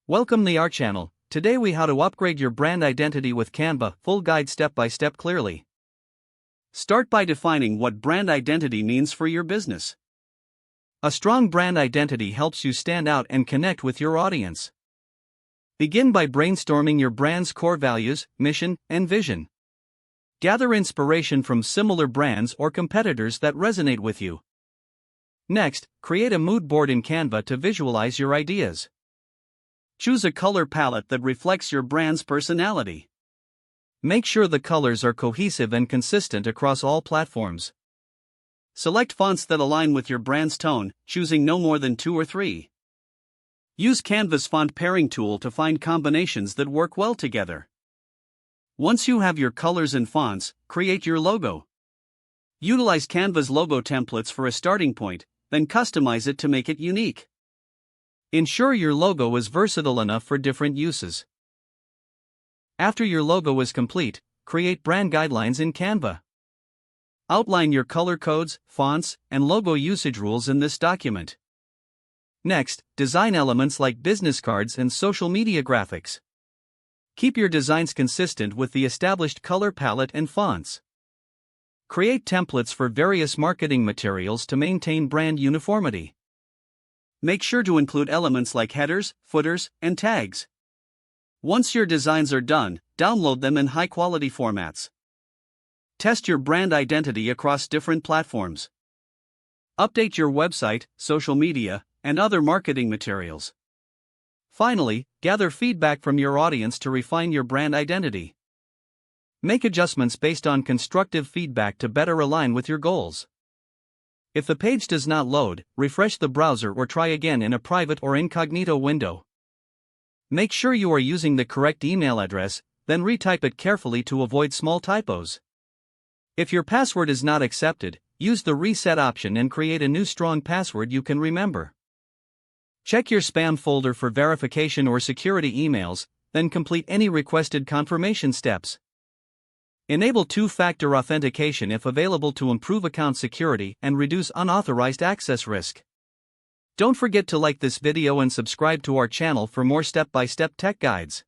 Welcome to our channel. Today we how to upgrade your brand identity with Canva, full guide step by step clearly. Start by defining what brand identity means for your business. A strong brand identity helps you stand out and connect with your audience. Begin by brainstorming your brand's core values, mission, and vision. Gather inspiration from similar brands or competitors that resonate with you. Next, create a mood board in Canva to visualize your ideas. Choose a color palette that reflects your brand's personality. Make sure the colors are cohesive and consistent across all platforms. Select fonts that align with your brand's tone, choosing no more than 2 or 3. Use Canva's font pairing tool to find combinations that work well together. Once you have your colors and fonts, create your logo. Utilize Canva's logo templates for a starting point, then customize it to make it unique. Ensure your logo is versatile enough for different uses. After your logo is complete, create brand guidelines in Canva. Outline your color codes, fonts, and logo usage rules in this document. Next, design elements like business cards and social media graphics. Keep your designs consistent with the established color palette and fonts. Create templates for various marketing materials to maintain brand uniformity. Make sure to include elements like headers, footers, and tags. Once your designs are done, download them in high-quality formats. Test your brand identity across different platforms. Update your website, social media, and other marketing materials. Finally, gather feedback from your audience to refine your brand identity. Make adjustments based on constructive feedback to better align with your goals. If the page does not load, refresh the browser or try again in a private or incognito window. Make sure you are using the correct email address, then retype it carefully to avoid small typos. If your password is not accepted, use the reset option and create a new strong password you can remember. Check your spam folder for verification or security emails, then complete any requested confirmation steps. Enable two-factor authentication if available to improve account security and reduce unauthorized access risk. Don't forget to like this video and subscribe to our channel for more step-by-step tech guides.